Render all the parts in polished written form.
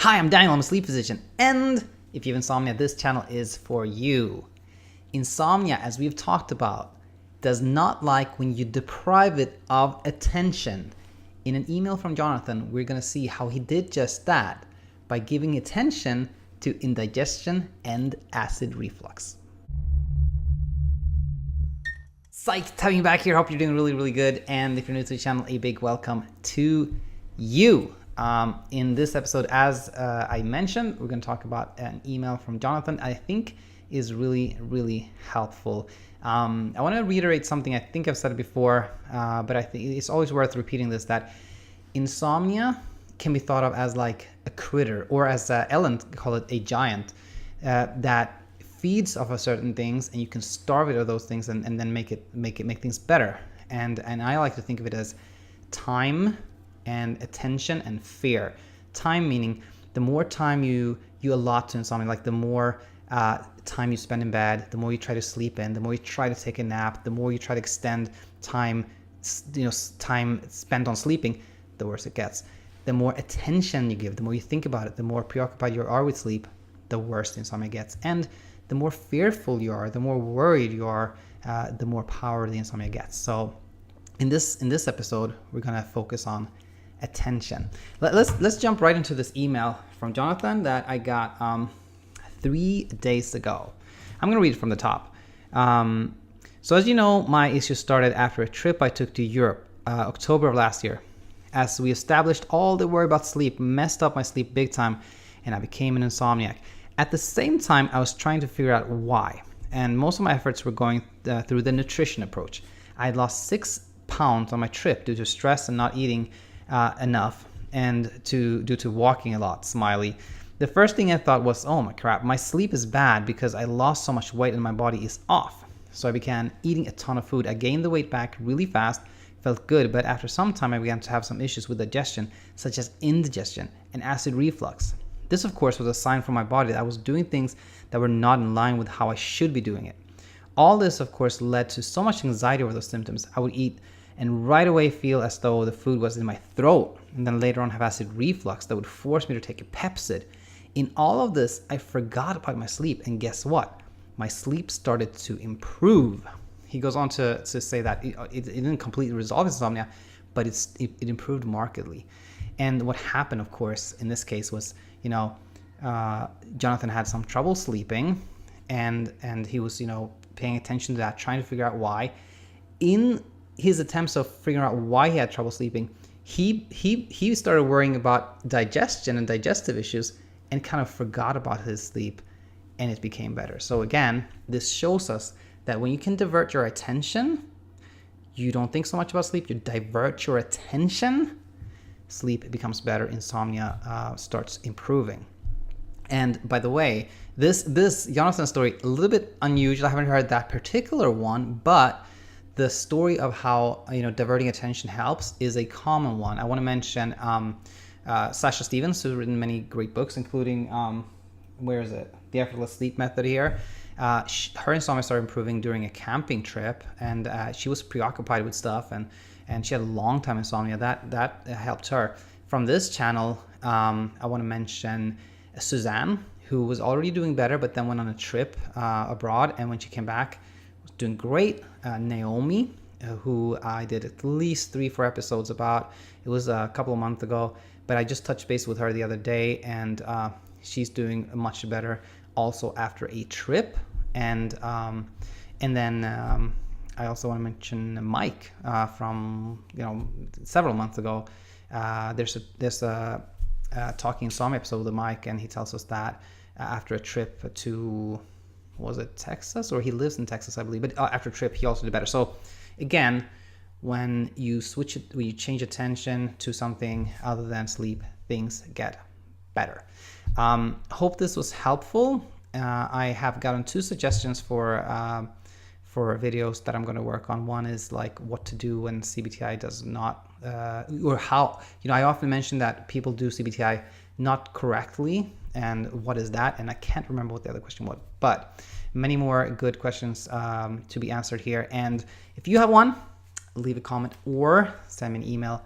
Hi, I'm Daniel, I'm a sleep physician, and if you have insomnia, this channel is for you. Insomnia, as we've talked about, does not like when you deprive it of attention. In an email from Jonathan, we're going to see how he did just that by giving attention to indigestion and acid reflux. Psyched having you back here. Hope you're doing really good. And if you're new to the channel, a big welcome to you. In this episode, as I mentioned, we're going to talk about an email from Jonathan I think is really helpful. I want to reiterate something I think I've said it before, but I think it's always worth repeating this, that insomnia can be thought of as like a critter, or as Ellen called it, a giant that feeds off of certain things, and you can starve it of those things and then make things better. And I like to think of it as time and attention and fear. Time meaning the more time you allot to insomnia, like the more time you spend in bed, the more you try to sleep in, the more you try to take a nap, the more you try to extend time spent on sleeping, the worse it gets. The more attention you give, the more you think about it, the more preoccupied you are with sleep, the worse the insomnia gets. And the more fearful you are, the more worried you are, the more power the insomnia gets. So in this episode, we're gonna focus on attention. Let's jump right into this email from Jonathan that I got 3 days ago. I'm gonna read it from the top. So as you know, my issue started after a trip I took to Europe, October of last year. As we established, all the worry about sleep messed up my sleep big time, and I became an insomniac. At the same time, I was trying to figure out why, and most of my efforts were going through the nutrition approach. I had lost 6 pounds on my trip due to stress and not eating enough, and due to walking a lot. Smiley. The first thing I thought was, oh my crap, my sleep is bad because I lost so much weight and my body is off. So I began eating a ton of food. I gained the weight back really fast, felt good, but after some time I began to have some issues with digestion, such as indigestion and acid reflux. This, of course, was a sign from my body that I was doing things that were not in line with how I should be doing it. All this, of course, led to so much anxiety over those symptoms. I would eat and right away feel as though the food was in my throat, and then later on have acid reflux that would force me to take a Pepsid. In all of this, I forgot about my sleep, and guess what? My sleep started to improve. He goes on to say that it didn't completely resolve insomnia, but it improved markedly. And what happened, of course, in this case was, Jonathan had some trouble sleeping, and he was, paying attention to that, trying to figure out why. In his attempts of figuring out why he had trouble sleeping, he started worrying about digestion and digestive issues and kind of forgot about his sleep, and it became better. So again, this shows us that when you can divert your attention, you don't think so much about sleep, you divert your attention, sleep becomes better, insomnia starts improving. And by the way, this Jonathan story, a little bit unusual. I haven't heard that particular one, but the story of how diverting attention helps is a common one. I want to mention Sasha Stevens, who's written many great books, including The Effortless Sleep Method here. Her insomnia started improving during a camping trip, and she was preoccupied with stuff, and she had a long time insomnia. That helped her. From this channel, I want to mention Suzanne, who was already doing better, but then went on a trip abroad, and when she came back, was doing great. Naomi, who I did at least 3-4 episodes about. It was a couple of months ago, but I just touched base with her the other day, and she's doing much better also after a trip. And then I also want to mention Mike from several months ago. There's a Talking Insomnia episode with Mike, and he tells us that after a trip to, was it Texas, or he lives in Texas, I believe, but after a trip he also did better. So again, when you change attention to something other than sleep, things get better. Hope this was helpful. I have gotten 2 suggestions for videos that I'm going to work on. One is like what to do when CBTI does not, or how, I often mention that people do CBTI not correctly, and what is that? And I can't remember what the other question was, but many more good questions to be answered here. And if you have one, leave a comment or send me an email,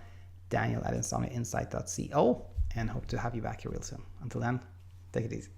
daniel@insomniainsight.co, and hope to have you back here real soon. Until then, take it easy.